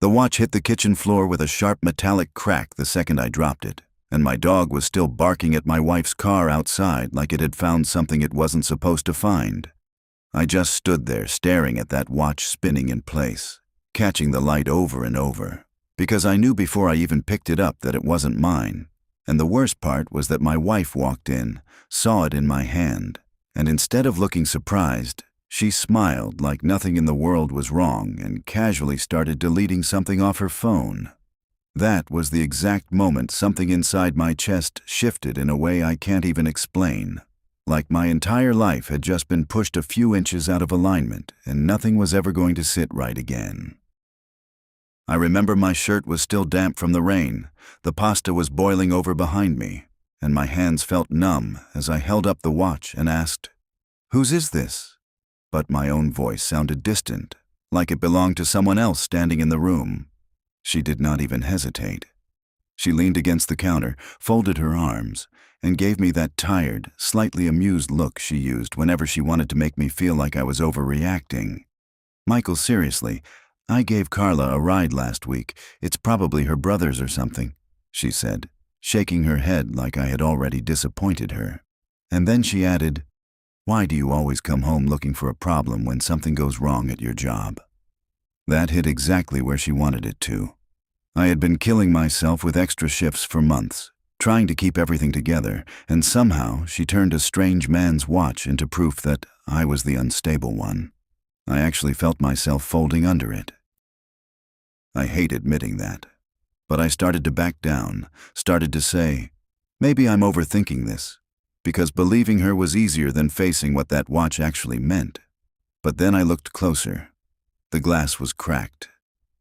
The watch hit the kitchen floor with a sharp metallic crack the second I dropped it, and my dog was still barking at my wife's car outside like it had found something it wasn't supposed to find. I just stood there staring at that watch spinning in place, catching the light over and over, because I knew before I even picked it up that it wasn't mine. And the worst part was that my wife walked in, saw it in my hand, and instead of looking surprised, she smiled like nothing in the world was wrong and casually started deleting something off her phone. That was the exact moment something inside my chest shifted in a way I can't even explain. Like my entire life had just been pushed a few inches out of alignment and nothing was ever going to sit right again. I remember my shirt was still damp from the rain, the pasta was boiling over behind me, and my hands felt numb as I held up the watch and asked, "Whose is this?" But my own voice sounded distant, like it belonged to someone else standing in the room. She did not even hesitate. She leaned against the counter, folded her arms, and gave me that tired, slightly amused look she used whenever she wanted to make me feel like I was overreacting. "Michael, seriously, I gave Carla a ride last week. It's probably her brother's or something," she said, shaking her head like I had already disappointed her. And then she added, "Why do you always come home looking for a problem when something goes wrong at your job?" That hit exactly where she wanted it to. I had been killing myself with extra shifts for months, trying to keep everything together, and somehow she turned a strange man's watch into proof that I was the unstable one. I actually felt myself folding under it. I hate admitting that, but I started to back down, started to say, maybe I'm overthinking this, because believing her was easier than facing what that watch actually meant. But then I looked closer. The glass was cracked.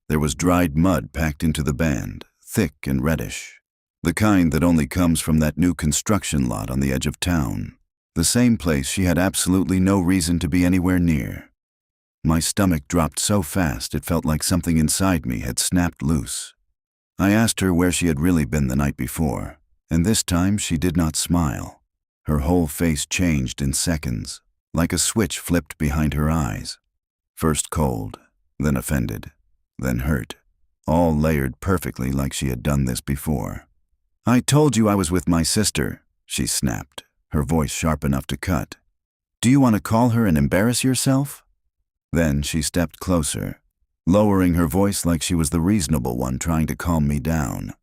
There was dried mud packed into the band, thick and reddish. The kind that only comes from that new construction lot on the edge of town. The same place she had absolutely no reason to be anywhere near. My stomach dropped so fast it felt like something inside me had snapped loose. I asked her where she had really been the night before, and this time she did not smile. Her whole face changed in seconds, like a switch flipped behind her eyes. First cold, then offended, then hurt, all layered perfectly like she had done this before. "I told you I was with my sister," she snapped, her voice sharp enough to cut. "Do you want to call her and embarrass yourself?" Then she stepped closer, lowering her voice like she was the reasonable one trying to calm me down.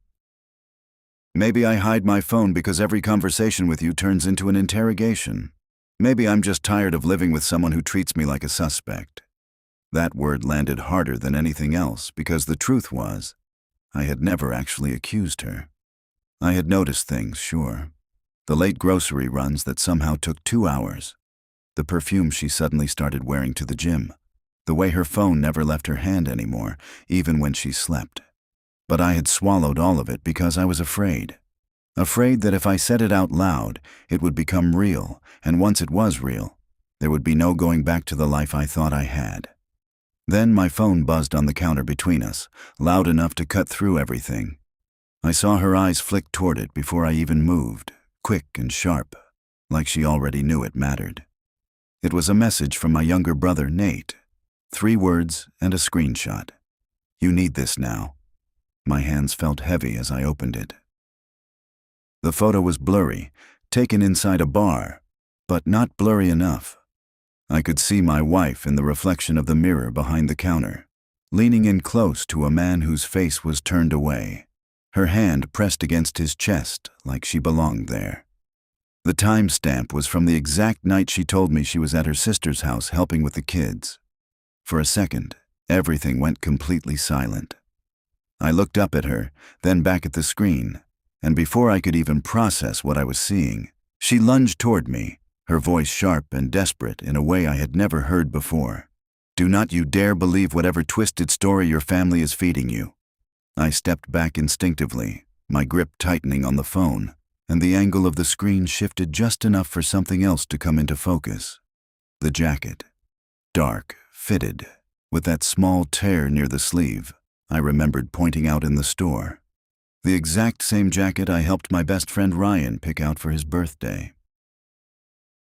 "Maybe I hide my phone because every conversation with you turns into an interrogation. Maybe I'm just tired of living with someone who treats me like a suspect." That word landed harder than anything else because the truth was, I had never actually accused her. I had noticed things, sure. The late grocery runs that somehow took 2 hours. The perfume she suddenly started wearing to the gym. The way her phone never left her hand anymore, even when she slept. But I had swallowed all of it because I was afraid. Afraid that if I said it out loud, it would become real, and once it was real, there would be no going back to the life I thought I had. Then my phone buzzed on the counter between us, loud enough to cut through everything. I saw her eyes flick toward it before I even moved, quick and sharp, like she already knew it mattered. It was a message from my younger brother, Nate. 3 words and a screenshot. "You need this now." My hands felt heavy as I opened it. The photo was blurry, taken inside a bar, but not blurry enough. I could see my wife in the reflection of the mirror behind the counter, leaning in close to a man whose face was turned away, her hand pressed against his chest like she belonged there. The timestamp was from the exact night she told me she was at her sister's house helping with the kids. For a second, everything went completely silent. I looked up at her, then back at the screen, and before I could even process what I was seeing, she lunged toward me, her voice sharp and desperate in a way I had never heard before. "Do not you dare believe whatever twisted story your family is feeding you." I stepped back instinctively, my grip tightening on the phone, and the angle of the screen shifted just enough for something else to come into focus. The jacket. Dark, fitted, with that small tear near the sleeve I remembered pointing out in the store. The exact same jacket I helped my best friend Ryan pick out for his birthday.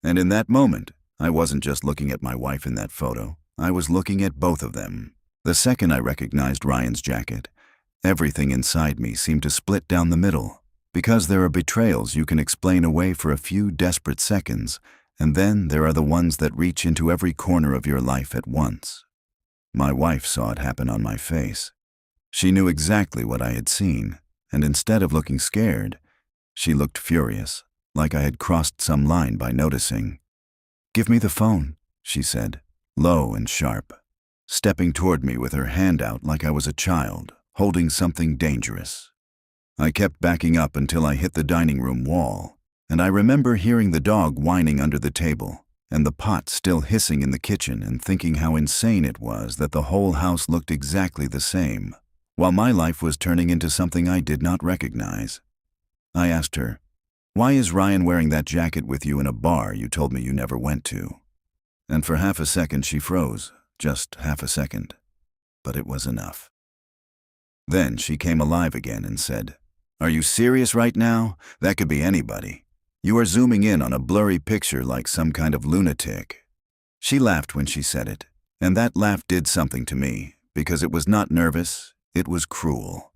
And in that moment, I wasn't just looking at my wife in that photo, I was looking at both of them, The second I recognized Ryan's jacket, everything inside me seemed to split down the middle. Because there are betrayals you can explain away for a few desperate seconds, and then there are the ones that reach into every corner of your life at once. My wife saw it happen on my face. She knew exactly what I had seen, and instead of looking scared, she looked furious, like I had crossed some line by noticing. "Give me the phone," she said, low and sharp, stepping toward me with her hand out like I was a child, holding something dangerous. I kept backing up until I hit the dining room wall, and I remember hearing the dog whining under the table, and the pot still hissing in the kitchen, and thinking how insane it was that the whole house looked exactly the same, while my life was turning into something I did not recognize. I asked her, "Why is Ryan wearing that jacket with you in a bar you told me you never went to?" And for half a second she froze, just half a second. But it was enough. Then she came alive again and said, "Are you serious right now? That could be anybody. You are zooming in on a blurry picture like some kind of lunatic." She laughed when she said it, and that laugh did something to me, because it was not nervous, it was cruel.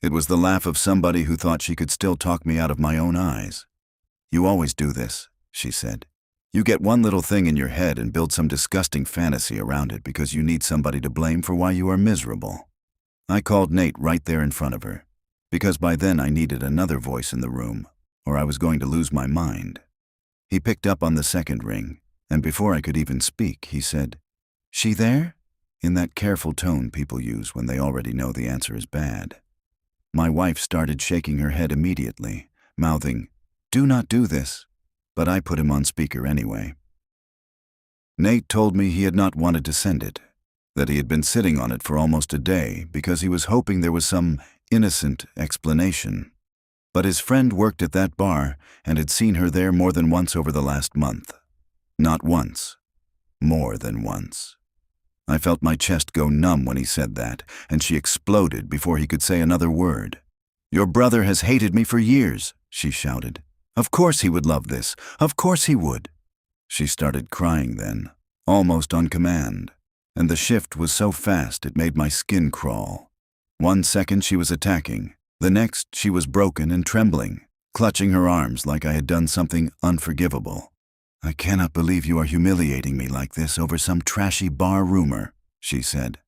It was the laugh of somebody who thought she could still talk me out of my own eyes. "You always do this," she said. "You get one little thing in your head and build some disgusting fantasy around it because you need somebody to blame for why you are miserable." I called Nate right there in front of her, because by then I needed another voice in the room, or I was going to lose my mind. He picked up on the second ring, and before I could even speak, he said, "She there?" in that careful tone people use when they already know the answer is bad. My wife started shaking her head immediately, mouthing, "Do not do this," but I put him on speaker anyway. Nate told me he had not wanted to send it, that he had been sitting on it for almost a day because he was hoping there was some innocent explanation. But his friend worked at that bar and had seen her there more than once over the last month. Not once, more than once. I felt my chest go numb when he said that, and she exploded before he could say another word. "Your brother has hated me for years," she shouted. "Of course he would love this. Of course he would." She started crying then, almost on command, and the shift was so fast it made my skin crawl. 1 second she was attacking, the next she was broken and trembling, clutching her arms like I had done something unforgivable. "I cannot believe you are humiliating me like this over some trashy bar rumor," she said.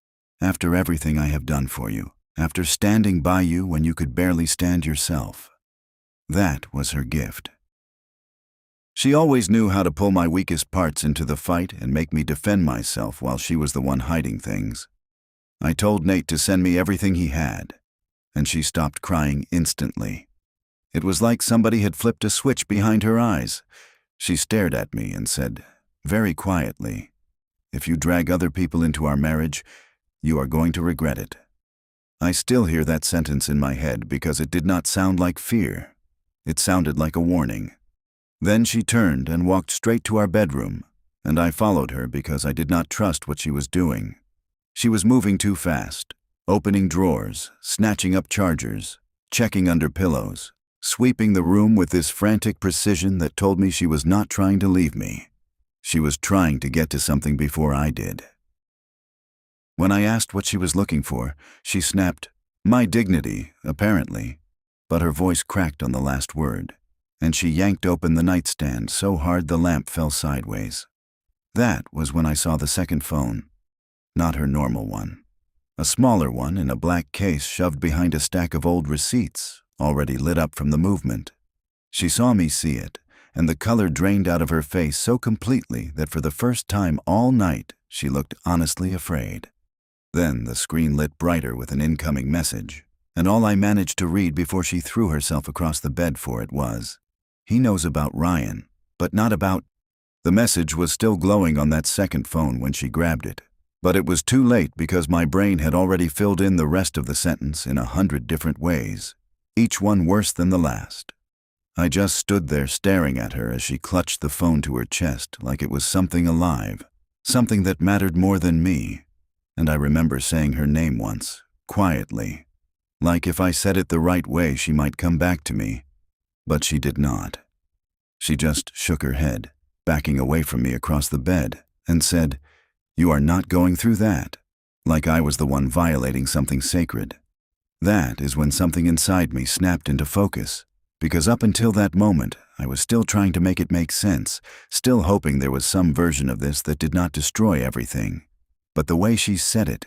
"After everything I have done for you, after standing by you when you could barely stand yourself." That was her gift. She always knew how to pull my weakest parts into the fight and make me defend myself while she was the one hiding things. I told Nate to send me everything he had, and she stopped crying instantly. It was like somebody had flipped a switch behind her eyes. She stared at me and said, very quietly, "If you drag other people into our marriage, you are going to regret it." I still hear that sentence in my head because it did not sound like fear. It sounded like a warning. Then she turned and walked straight to our bedroom, and I followed her because I did not trust what she was doing. She was moving too fast, opening drawers, snatching up chargers, checking under pillows, sweeping the room with this frantic precision that told me she was not trying to leave me. She was trying to get to something before I did. When I asked what she was looking for, she snapped, "My dignity, apparently," but her voice cracked on the last word, and she yanked open the nightstand so hard the lamp fell sideways. That was when I saw the second phone, not her normal one. A smaller one in a black case shoved behind a stack of old receipts, already lit up from the movement. She saw me see it, and the color drained out of her face so completely that for the first time all night she looked honestly afraid. Then the screen lit brighter with an incoming message, and all I managed to read before she threw herself across the bed for it was, "He knows about Ryan, but not about—" The message was still glowing on that second phone when she grabbed it, but it was too late because my brain had already filled in the rest of the sentence in 100 different ways, each one worse than the last. I just stood there staring at her as she clutched the phone to her chest like it was something alive, something that mattered more than me, and I remember saying her name once, quietly, like if I said it the right way she might come back to me, but she did not. She just shook her head, backing away from me across the bed, and said, "You are not going through that. like I was the one violating something sacred. That is when something inside me snapped into focus, because up until that moment, I was still trying to make it make sense, still hoping there was some version of this that did not destroy everything. But the way she said it,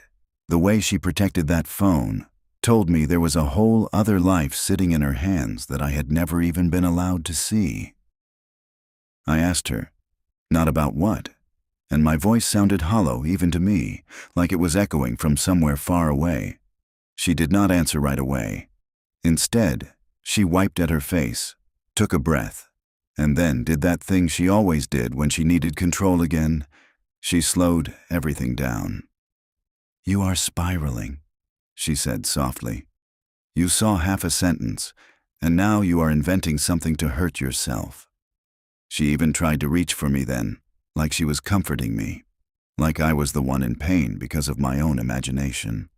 the way she protected that phone, told me there was a whole other life sitting in her hands that I had never even been allowed to see. I asked her, not about what, and my voice sounded hollow even to me, like it was echoing from somewhere far away. She did not answer right away. Instead, she wiped at her face, took a breath, and then did that thing she always did when she needed control again. She slowed everything down. "You are spiraling," she said softly. "You saw half a sentence, and now you are inventing something to hurt yourself." She even tried to reach for me then, like she was comforting me, like I was the one in pain because of my own imagination.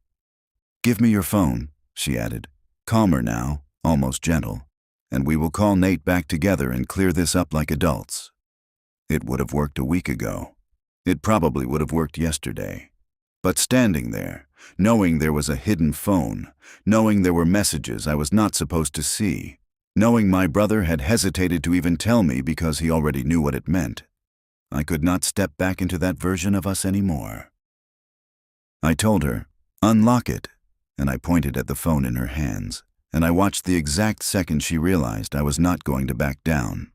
"Give me your phone," she added, calmer now, almost gentle, "and we will call Nate back together and clear this up like adults." It would have worked a week ago. It probably would have worked yesterday. But standing there, knowing there was a hidden phone, knowing there were messages I was not supposed to see, knowing my brother had hesitated to even tell me because he already knew what it meant, I could not step back into that version of us anymore. I told her, "Unlock it," and I pointed at the phone in her hands, and I watched the exact second she realized I was not going to back down.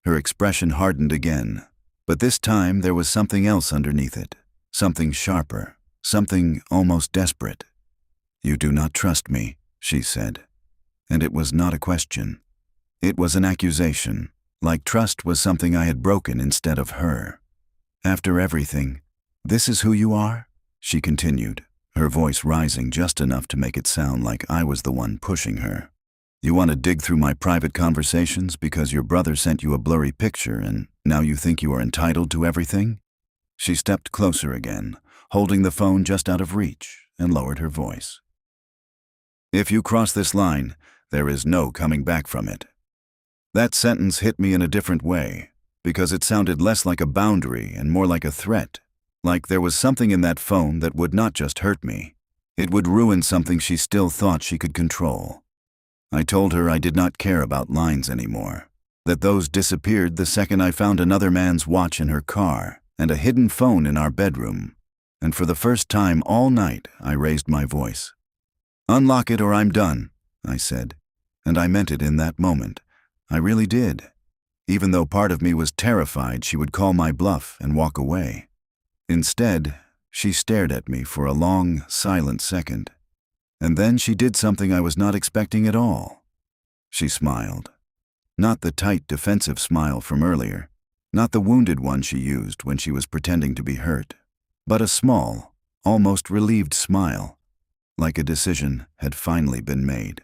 Her expression hardened again, but this time there was something else underneath it, something sharper, something almost desperate. "You do not trust me," she said. And it was not a question. It was an accusation, like trust was something I had broken instead of her. "After everything, this is who you are?" she continued, her voice rising just enough to make it sound like I was the one pushing her. "You want to dig through my private conversations because your brother sent you a blurry picture and now you think you are entitled to everything?" She stepped closer again, holding the phone just out of reach, and lowered her voice. "If you cross this line, there is no coming back from it." That sentence hit me in a different way, because it sounded less like a boundary and more like a threat, like there was something in that phone that would not just hurt me. It would ruin something she still thought she could control. I told her I did not care about lines anymore, that those disappeared the second I found another man's watch in her car and a hidden phone in our bedroom. And for the first time all night, I raised my voice. "Unlock it or I'm done," I said, and I meant it in that moment. I really did, even though part of me was terrified she would call my bluff and walk away. Instead, she stared at me for a long, silent second, and then she did something I was not expecting at all. She smiled. Not the tight, defensive smile from earlier, not the wounded one she used when she was pretending to be hurt, but a small, almost relieved smile, like a decision had finally been made.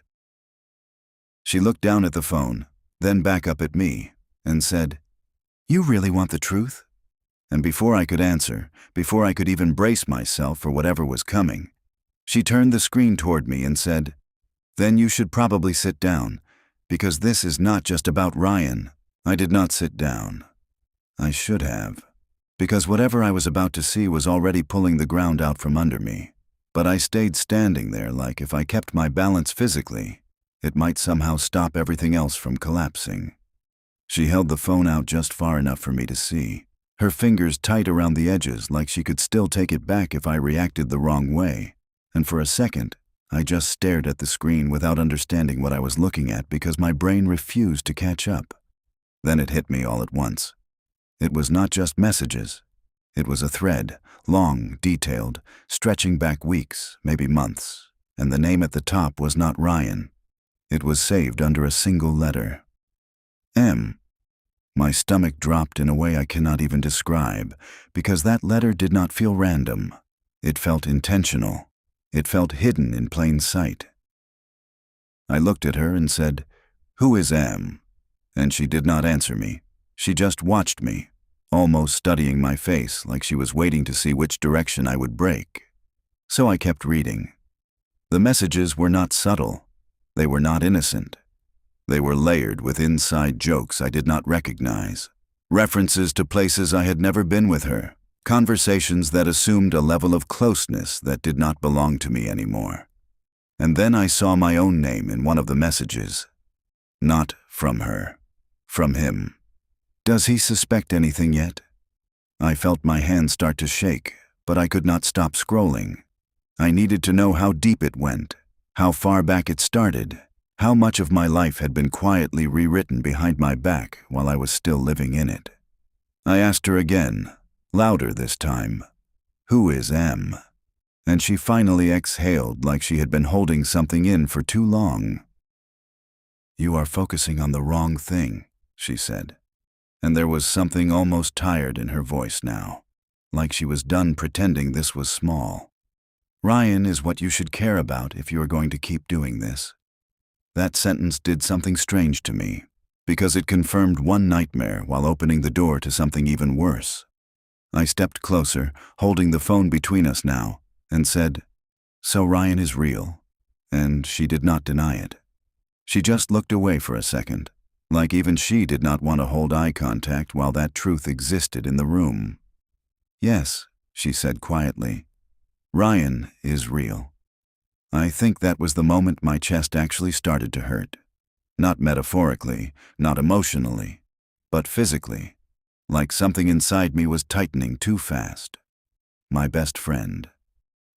She looked down at the phone, then back up at me, and said, "You really want the truth?" And before I could answer, before I could even brace myself for whatever was coming, she turned the screen toward me and said, "Then you should probably sit down, because this is not just about Ryan." I did not sit down. I should have, because whatever I was about to see was already pulling the ground out from under me. But I stayed standing there like if I kept my balance physically, it might somehow stop everything else from collapsing. She held the phone out just far enough for me to see, her fingers tight around the edges like she could still take it back if I reacted the wrong way. And for a second, I just stared at the screen without understanding what I was looking at because my brain refused to catch up. Then it hit me all at once. It was not just messages. It was a thread, long, detailed, stretching back weeks, maybe months, and the name at the top was not Ryan. It was saved under a single letter. M. My stomach dropped in a way I cannot even describe, because that letter did not feel random. It felt intentional. It felt hidden in plain sight. I looked at her and said, "Who is M?" And she did not answer me. She just watched me, almost studying my face like she was waiting to see which direction I would break. So I kept reading. The messages were not subtle. They were not innocent. They were layered with inside jokes I did not recognize, references to places I had never been with her, Conversations that assumed a level of closeness that did not belong to me anymore. And then I saw my own name in one of the messages. Not from her. From him. Does he suspect anything yet? I felt my hand start to shake, but I could not stop scrolling. I needed to know how deep it went, how far back it started, how much of my life had been quietly rewritten behind my back while I was still living in it. I asked her again, louder this time, "Who is M?" And she finally exhaled like she had been holding something in for too long. "You are focusing on the wrong thing," she said. And there was something almost tired in her voice now, like she was done pretending this was small. "Ryan is what you should care about if you are going to keep doing this." That sentence did something strange to me, because it confirmed one nightmare while opening the door to something even worse. I stepped closer, holding the phone between us now, and said, "So Ryan is real?" And she did not deny it. She just looked away for a second, like even she did not want to hold eye contact while that truth existed in the room. "Yes," she said quietly, "Ryan is real." I think that was the moment my chest actually started to hurt. Not metaphorically, not emotionally, but physically, like something inside me was tightening too fast. My best friend.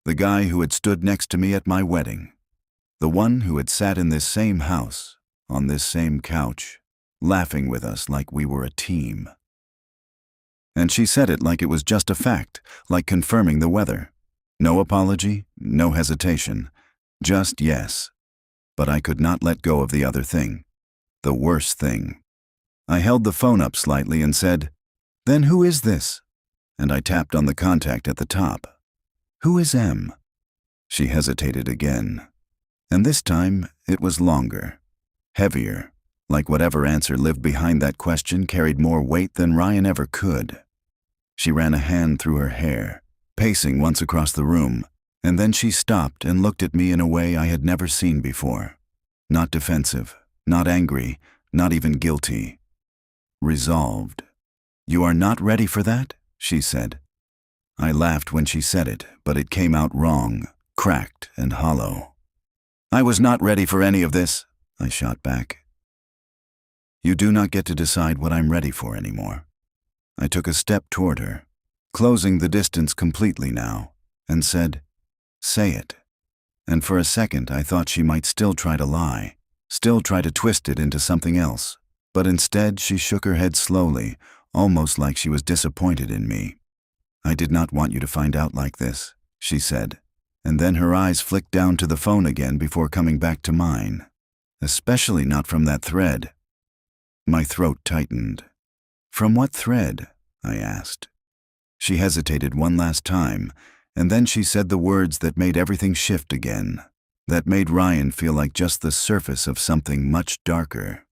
The guy who had stood next to me at my wedding. The one who had sat in this same house, on this same couch, laughing with us like we were a team. And she said it like it was just a fact, like confirming the weather. No apology, no hesitation, just yes. But I could not let go of the other thing, the worst thing. I held the phone up slightly and said, "Then who is this?" And I tapped on the contact at the top. "Who is M?" She hesitated again. And this time, it was longer, heavier, like whatever answer lived behind that question carried more weight than Ryan ever could. She ran a hand through her hair, pacing once across the room, and then she stopped and looked at me in a way I had never seen before. Not defensive, not angry, not even guilty. Resolved. "You are not ready for that?" she said. I laughed when she said it, but it came out wrong, cracked and hollow. "I was not ready for any of this," I shot back. "You do not get to decide what I'm ready for anymore." I took a step toward her, closing the distance completely now, and said, "Say it." And for a second I thought she might still try to lie, still try to twist it into something else, but instead she shook her head slowly, almost like she was disappointed in me. "I did not want you to find out like this," she said, and then her eyes flicked down to the phone again before coming back to mine. "Especially not from that thread." My throat tightened. "From what thread?" I asked. She hesitated one last time, and then she said the words that made everything shift again, that made Ryan feel like just the surface of something much darker.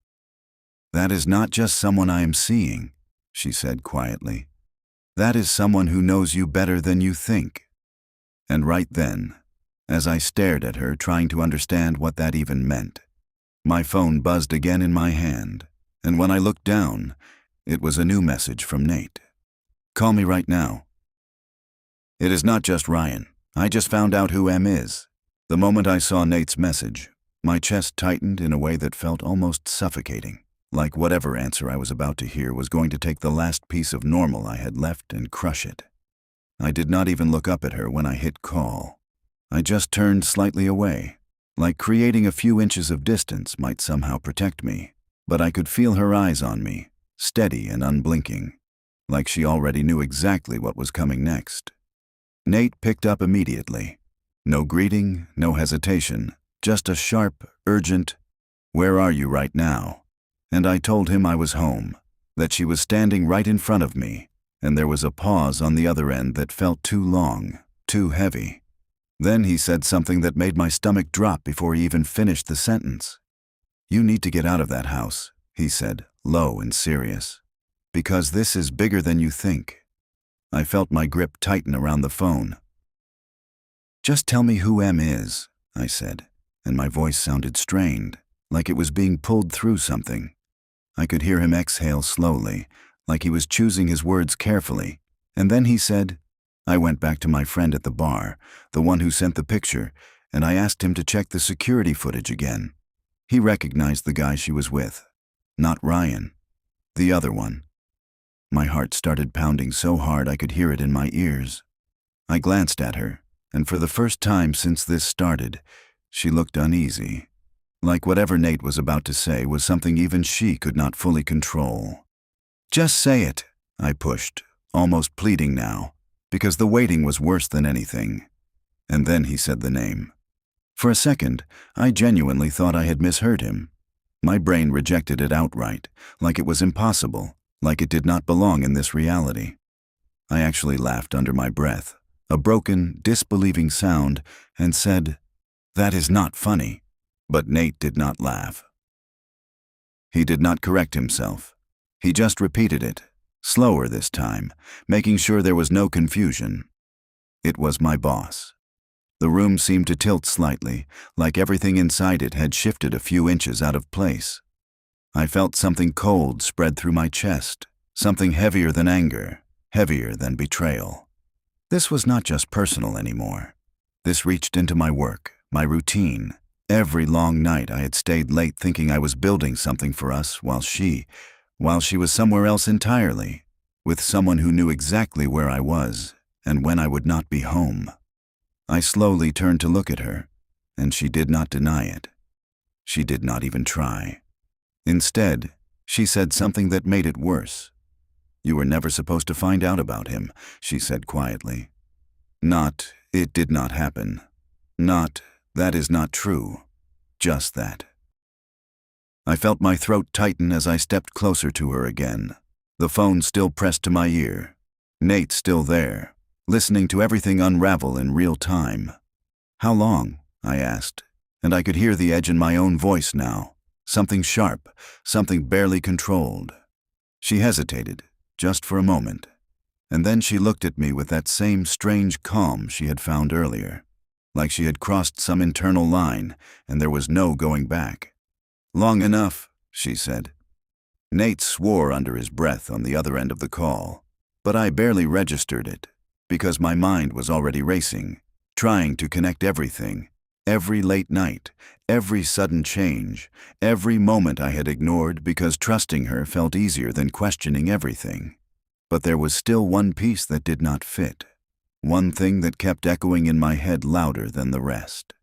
"That is not just someone I am seeing," she said quietly. "That is someone who knows you better than you think." And right then, as I stared at her trying to understand what that even meant, my phone buzzed again in my hand, and when I looked down, it was a new message from Nate. "Call me right now." "It is not just Ryan. I just found out who M is." The moment I saw Nate's message, my chest tightened in a way that felt almost suffocating, like whatever answer I was about to hear was going to take the last piece of normal I had left and crush it. I did not even look up at her when I hit call. I just turned slightly away, like creating a few inches of distance might somehow protect me, but I could feel her eyes on me, steady and unblinking, like she already knew exactly what was coming next. Nate picked up immediately. No greeting, no hesitation, just a sharp, urgent, "Where are you right now?" And I told him I was home, that she was standing right in front of me, and there was a pause on the other end that felt too long, too heavy. Then he said something that made my stomach drop before he even finished the sentence. "You need to get out of that house," he said, low and serious, "because this is bigger than you think." I felt my grip tighten around the phone. "Just tell me who M is," I said, and my voice sounded strained, like it was being pulled through something. I could hear him exhale slowly, like he was choosing his words carefully, And then he said, I went back to my friend at the bar, the one who sent the picture, and I asked him to check the security footage again. He recognized the guy she was with. Not Ryan. The other one. My heart started pounding so hard I could hear it in my ears. I glanced at her, and for the first time since this started, she looked uneasy. Like whatever Nate was about to say was something even she could not fully control. Just say it, I pushed, almost pleading now, because the waiting was worse than anything. And then he said the name. For a second, I genuinely thought I had misheard him. My brain rejected it outright, like it was impossible, like it did not belong in this reality. I actually laughed under my breath, a broken, disbelieving sound, and said, "That is not funny." But Nate did not laugh. He did not correct himself. He just repeated it, slower this time, making sure there was no confusion. It was my boss. The room seemed to tilt slightly, like everything inside it had shifted a few inches out of place. I felt something cold spread through my chest, something heavier than anger, heavier than betrayal. This was not just personal anymore. This reached into my work, my routine. Every long night I had stayed late thinking I was building something for us while she was somewhere else entirely, with someone who knew exactly where I was and when I would not be home. I slowly turned to look at her, and she did not deny it. She did not even try. Instead, she said something that made it worse. "You were never supposed to find out about him," she said quietly. Not, "It did not happen." Not, "That is not true." Just that. I felt my throat tighten as I stepped closer to her again, the phone still pressed to my ear. Nate still there, listening to everything unravel in real time. "How long?" I asked, and I could hear the edge in my own voice now, something sharp, something barely controlled. She hesitated, just for a moment, and then she looked at me with that same strange calm she had found earlier, like she had crossed some internal line and there was no going back. "Long enough," she said. Nate swore under his breath on the other end of the call, but I barely registered it, because my mind was already racing, trying to connect everything, every late night, every sudden change, every moment I had ignored because trusting her felt easier than questioning everything. But there was still one piece that did not fit, one thing that kept echoing in my head louder than the rest.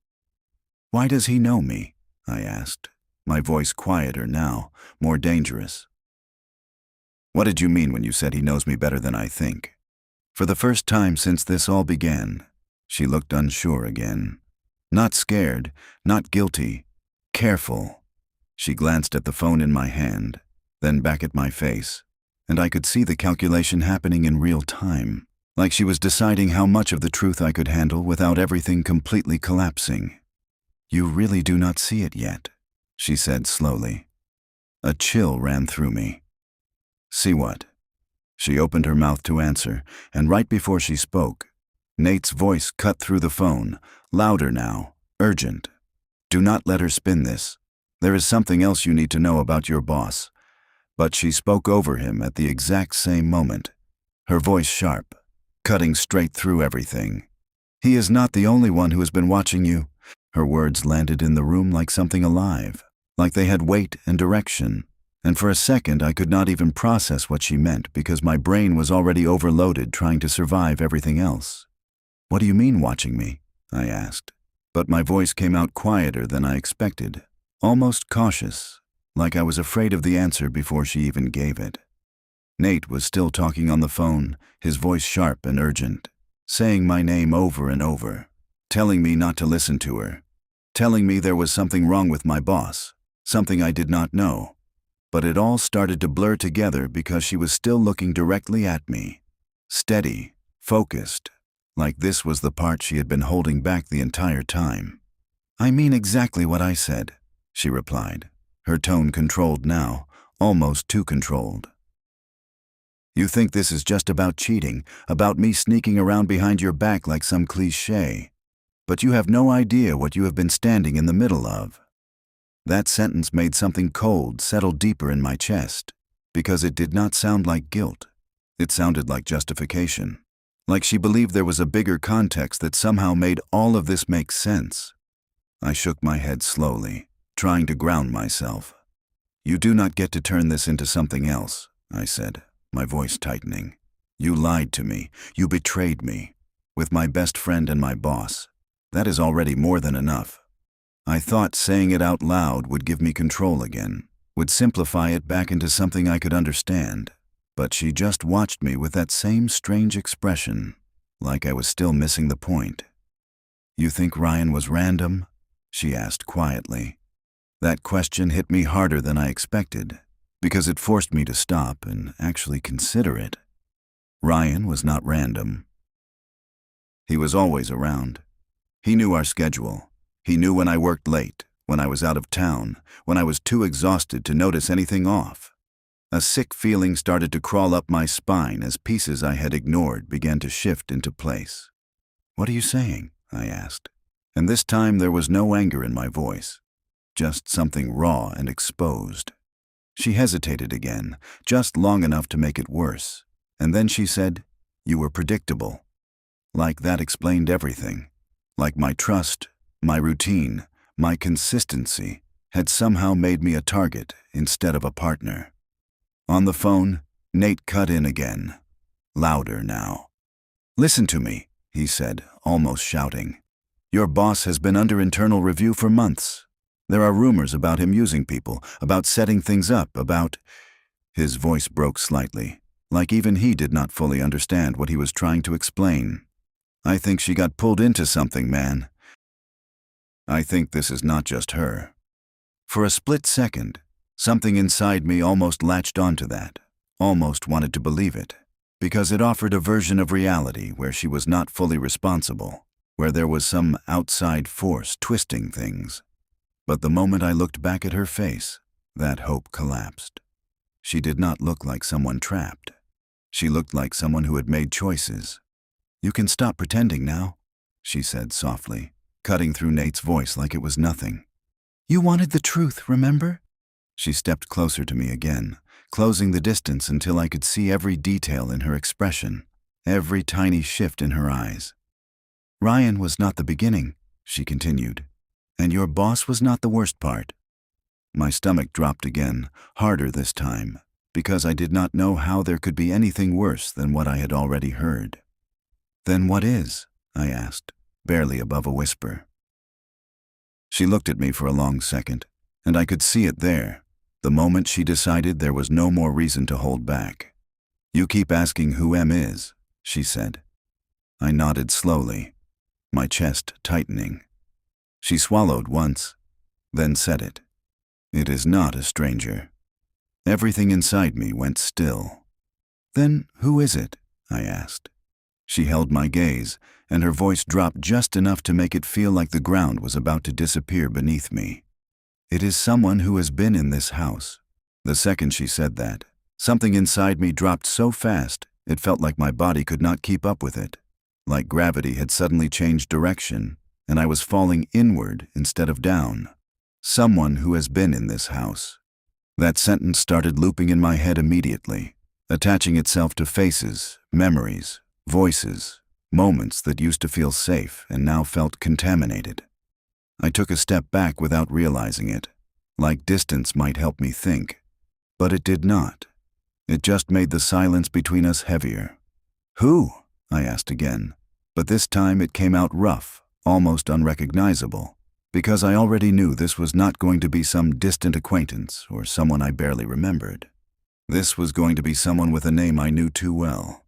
"Why does he know me?" I asked, my voice quieter now, more dangerous. "What did you mean when you said he knows me better than I think?" For the first time since this all began, she looked unsure again. Not scared, not guilty, careful. She glanced at the phone in my hand, then back at my face, and I could see the calculation happening in real time, like she was deciding how much of the truth I could handle without everything completely collapsing. "You really do not see it yet," she said slowly. A chill ran through me. "See what?" She opened her mouth to answer, and right before she spoke, Nate's voice cut through the phone, louder now, urgent. "Do not let her spin this. There is something else you need to know about your boss." But she spoke over him at the exact same moment, her voice sharp, cutting straight through everything. "He is not the only one who has been watching you." Her words landed in the room like something alive, like they had weight and direction, and for a second I could not even process what she meant because my brain was already overloaded trying to survive everything else. "What do you mean watching me?" I asked, but my voice came out quieter than I expected, almost cautious, like I was afraid of the answer before she even gave it. Nate was still talking on the phone, his voice sharp and urgent, saying my name over and over, telling me not to listen to her, telling me there was something wrong with my boss, something I did not know. But it all started to blur together because she was still looking directly at me, steady, focused, like this was the part she had been holding back the entire time. "I mean exactly what I said," she replied, her tone controlled now, almost too controlled. "You think this is just about cheating, about me sneaking around behind your back like some cliché. But you have no idea what you have been standing in the middle of." That sentence made something cold settle deeper in my chest, because it did not sound like guilt. It sounded like justification. Like she believed there was a bigger context that somehow made all of this make sense. I shook my head slowly, trying to ground myself. "You do not get to turn this into something else," I said, my voice tightening. "You lied to me. You betrayed me. With my best friend and my boss. That is already more than enough." I thought saying it out loud would give me control again, would simplify it back into something I could understand. But she just watched me with that same strange expression, like I was still missing the point. "You think Ryan was random?" she asked quietly. That question hit me harder than I expected, because it forced me to stop and actually consider it. Ryan was not random. He was always around. He knew our schedule. He knew when I worked late, when I was out of town, when I was too exhausted to notice anything off. A sick feeling started to crawl up my spine as pieces I had ignored began to shift into place. "What are you saying?" I asked. And this time there was no anger in my voice, just something raw and exposed. She hesitated again, just long enough to make it worse, and then she said, "You were predictable." Like that explained everything. Like my trust, my routine, my consistency had somehow made me a target instead of a partner. On the phone, Nate cut in again, louder now. "Listen to me," he said, almost shouting. "Your boss has been under internal review for months. There are rumors about him using people, about setting things up, about—" His voice broke slightly, like even he did not fully understand what he was trying to explain. "I think she got pulled into something, man. I think this is not just her." For a split second, something inside me almost latched onto that, almost wanted to believe it, because it offered a version of reality where she was not fully responsible, where there was some outside force twisting things. But the moment I looked back at her face, that hope collapsed. She did not look like someone trapped. She looked like someone who had made choices. "You can stop pretending now," she said softly, cutting through Nate's voice like it was nothing. "You wanted the truth, remember?" She stepped closer to me again, closing the distance until I could see every detail in her expression, every tiny shift in her eyes. "Ryan was not the beginning," she continued, "and your boss was not the worst part." My stomach dropped again, harder this time, because I did not know how there could be anything worse than what I had already heard. "Then what is?" I asked, barely above a whisper. She looked at me for a long second, and I could see it there, the moment she decided there was no more reason to hold back. "You keep asking who M is," she said. I nodded slowly, my chest tightening. She swallowed once, then said it. "It is not a stranger." Everything inside me went still. "Then who is it?" I asked. She held my gaze, and her voice dropped just enough to make it feel like the ground was about to disappear beneath me. "It is someone who has been in this house." The second she said that, something inside me dropped so fast it felt like my body could not keep up with it, like gravity had suddenly changed direction, and I was falling inward instead of down. "Someone who has been in this house." That sentence started looping in my head immediately, attaching itself to faces, memories, voices, moments that used to feel safe and now felt contaminated. I took a step back without realizing it, like distance might help me think. But it did not. It just made the silence between us heavier. "Who?" I asked again, but this time it came out rough, almost unrecognizable, because I already knew this was not going to be some distant acquaintance or someone I barely remembered. This was going to be someone with a name I knew too well.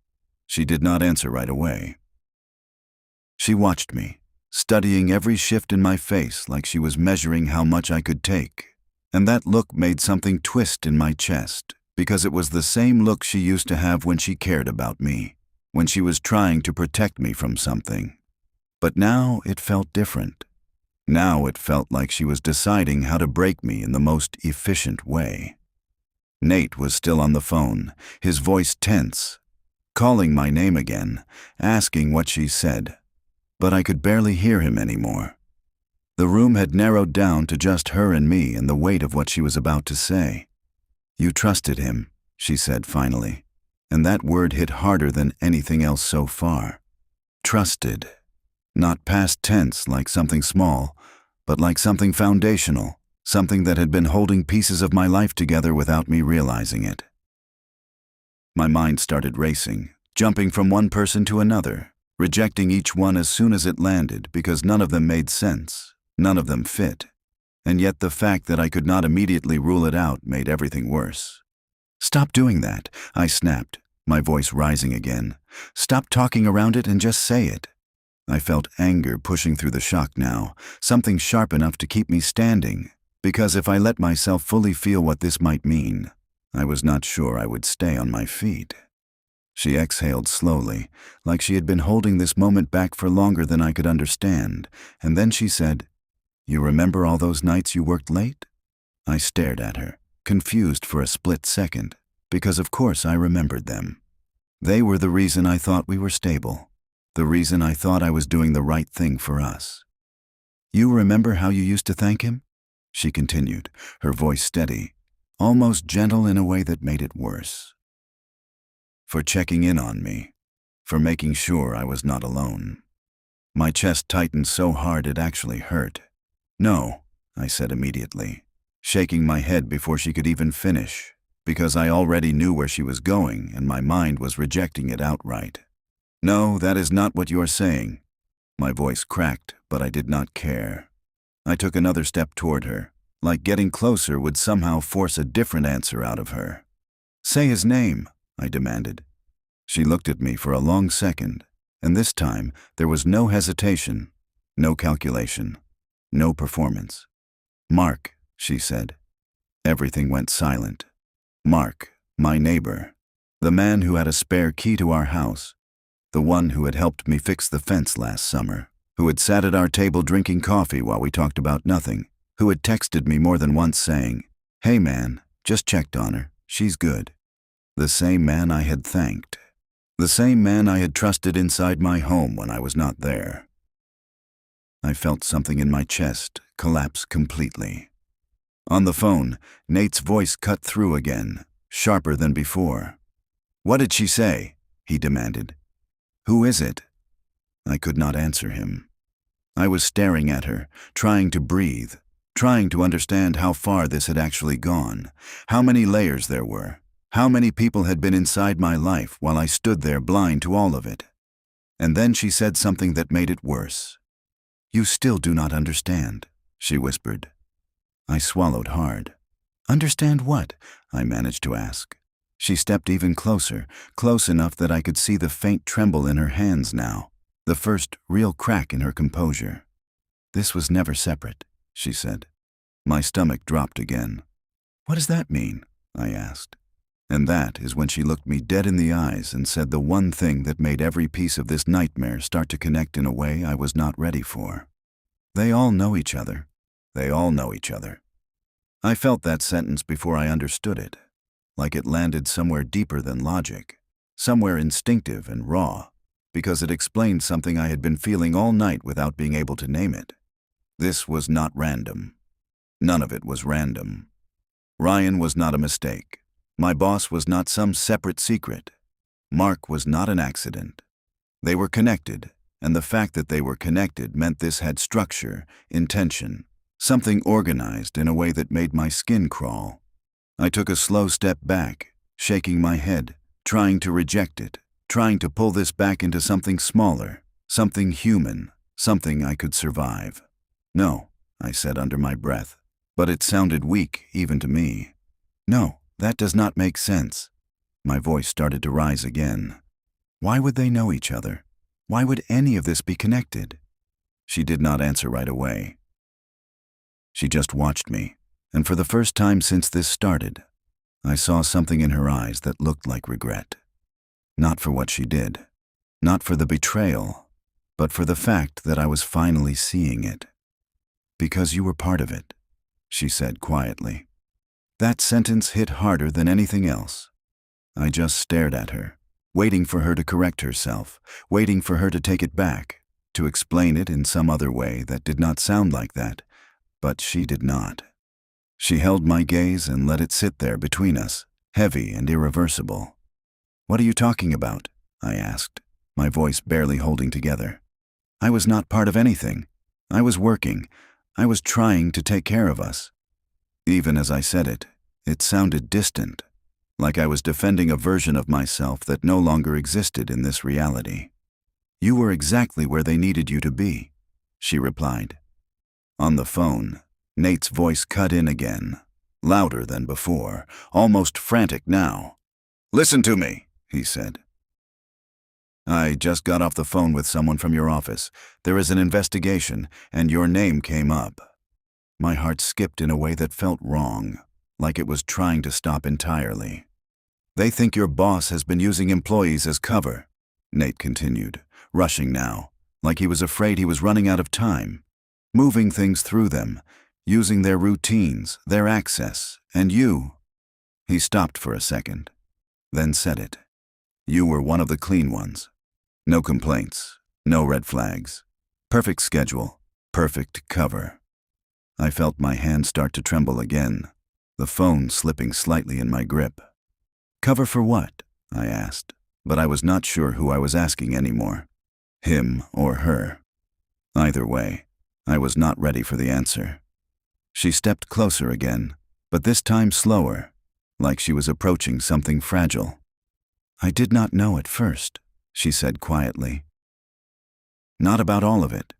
She did not answer right away. She watched me, studying every shift in my face like she was measuring how much I could take, and that look made something twist in my chest, because it was the same look she used to have when she cared about me, when she was trying to protect me from something. But now it felt different. Now it felt like she was deciding how to break me in the most efficient way. Nate was still on the phone, his voice tense, calling my name again, asking what she said. But I could barely hear him anymore. The room had narrowed down to just her and me and the weight of what she was about to say. "You trusted him," she said finally, And that word hit harder than anything else so far. Trusted. Not past tense like something small, but like something foundational, something that had been holding pieces of my life together without me realizing it. My mind started racing, jumping from one person to another, rejecting each one as soon as it landed because none of them made sense, none of them fit. And yet the fact that I could not immediately rule it out made everything worse. "Stop doing that," I snapped, my voice rising again. "Stop talking around it and just say it." I felt anger pushing through the shock now, something sharp enough to keep me standing, because if I let myself fully feel what this might mean, I was not sure I would stay on my feet. She exhaled slowly, like she had been holding this moment back for longer than I could understand, and then she said, "You remember all those nights you worked late?" I stared at her, confused for a split second, because of course I remembered them. They were the reason I thought we were stable, the reason I thought I was doing the right thing for us. "You remember how you used to thank him?" she continued, her voice steady, almost gentle in a way that made it worse. "For checking in on me, for making sure I was not alone." My chest tightened so hard it actually hurt. "No," I said immediately, shaking my head before she could even finish, because I already knew where she was going and my mind was rejecting it outright. "No, that is not what you are saying." My voice cracked, but I did not care. I took another step toward her, like getting closer would somehow force a different answer out of her. "Say his name," I demanded. She looked at me for a long second, and this time there was no hesitation, no calculation, no performance. "Mark," she said. Everything went silent. Mark, my neighbor, the man who had a spare key to our house, the one who had helped me fix the fence last summer, who had sat at our table drinking coffee while we talked about nothing, who had texted me more than once saying, "Hey man, just checked on her, she's good." The same man I had thanked. The same man I had trusted inside my home when I was not there. I felt something in my chest collapse completely. On the phone, Nate's voice cut through again, sharper than before. "What did she say?" he demanded. "Who is it?" I could not answer him. I was staring at her, trying to breathe, trying to understand how far this had actually gone, how many layers there were, how many people had been inside my life while I stood there blind to all of it. And then she said something that made it worse. "You still do not understand," she whispered. I swallowed hard. "Understand what?" I managed to ask. She stepped even closer, close enough that I could see the faint tremble in her hands now, the first real crack in her composure. "This was never separate," she said. My stomach dropped again. "What does that mean?" I asked. And that is when she looked me dead in the eyes and said the one thing that made every piece of this nightmare start to connect in a way I was not ready for. "They all know each other. They all know each other." I felt that sentence before I understood it, like it landed somewhere deeper than logic, somewhere instinctive and raw, because it explained something I had been feeling all night without being able to name it. This was not random. None of it was random. Ryan was not a mistake. My boss was not some separate secret. Mark was not an accident. They were connected, and the fact that they were connected meant this had structure, intention, something organized in a way that made my skin crawl. I took a slow step back, shaking my head, trying to reject it, trying to pull this back into something smaller, something human, something I could survive. "No," I said under my breath, but it sounded weak even to me. "No, that does not make sense." My voice started to rise again. "Why would they know each other? Why would any of this be connected?" She did not answer right away. She just watched me, and for the first time since this started, I saw something in her eyes that looked like regret. Not for what she did, not for the betrayal, but for the fact that I was finally seeing it. "Because you were part of it," she said quietly. That sentence hit harder than anything else. I just stared at her, waiting for her to correct herself, waiting for her to take it back, to explain it in some other way that did not sound like that, but she did not. She held my gaze and let it sit there between us, heavy and irreversible. What are you talking about? I asked, my voice barely holding together. I was not part of anything. I was working. I was trying to take care of us. Even as I said it, it sounded distant, like I was defending a version of myself that no longer existed in this reality. You were exactly where they needed you to be, she replied. On the phone, Nate's voice cut in again, louder than before, almost frantic now. Listen to me, he said. I just got off the phone with someone from your office. There is an investigation, and your name came up. My heart skipped in a way that felt wrong, like it was trying to stop entirely. They think your boss has been using employees as cover, Nate continued, rushing now, like he was afraid he was running out of time, moving things through them, using their routines, their access, and you. He stopped for a second, then said it. You were one of the clean ones. No complaints, no red flags. Perfect schedule, perfect cover. I felt my hand start to tremble again, the phone slipping slightly in my grip. Cover for what? I asked, but I was not sure who I was asking anymore. Him or her. Either way, I was not ready for the answer. She stepped closer again, but this time slower, like she was approaching something fragile. I did not know at first, she said quietly. Not about all of it.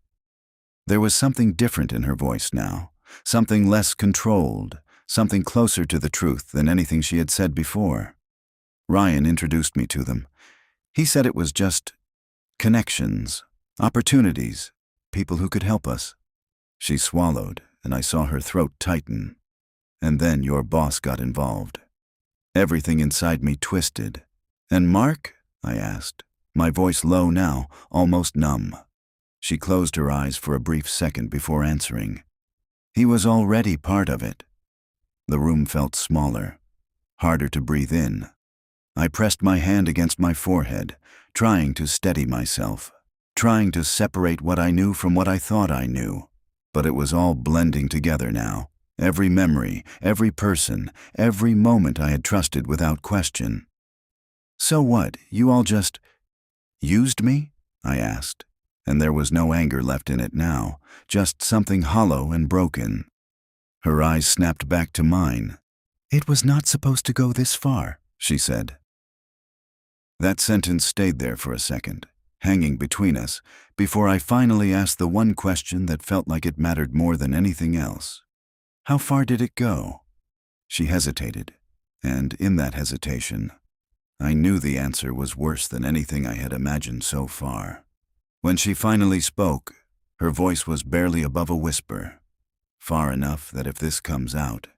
There was something different in her voice now, something less controlled, something closer to the truth than anything she had said before. Ryan introduced me to them. He said it was just connections, opportunities, people who could help us. She swallowed, and I saw her throat tighten. And then your boss got involved. Everything inside me twisted. And Mark? I asked, my voice low now, almost numb. She closed her eyes for a brief second before answering. He was already part of it. The room felt smaller, harder to breathe in. I pressed my hand against my forehead, trying to steady myself, trying to separate what I knew from what I thought I knew. But it was all blending together now. Every memory, every person, every moment I had trusted without question. So what, you all just used me? I asked, and there was no anger left in it now, just something hollow and broken. Her eyes snapped back to mine. It was not supposed to go this far, she said. That sentence stayed there for a second, hanging between us, before I finally asked the one question that felt like it mattered more than anything else. How far did it go? She hesitated, and in that hesitation, I knew the answer was worse than anything I had imagined so far. When she finally spoke, her voice was barely above a whisper, far enough that if this comes out,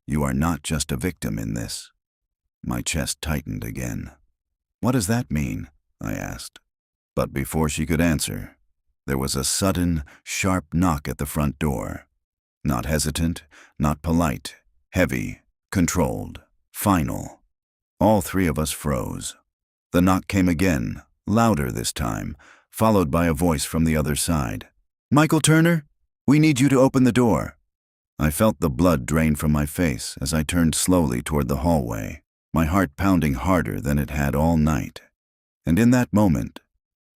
you are not just a victim in this. My chest tightened again. What does that mean? I asked. But before she could answer, there was a sudden, sharp knock at the front door. Not hesitant, not polite, heavy, controlled, final. All three of us froze. The knock came again, louder this time, followed by a voice from the other side. Michael Turner, we need you to open the door. I felt the blood drain from my face as I turned slowly toward the hallway, my heart pounding harder than it had all night. And in that moment,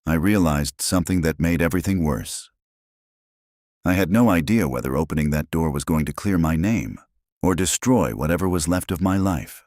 I realized something that made everything worse. I had no idea whether opening that door was going to clear my name or destroy whatever was left of my life.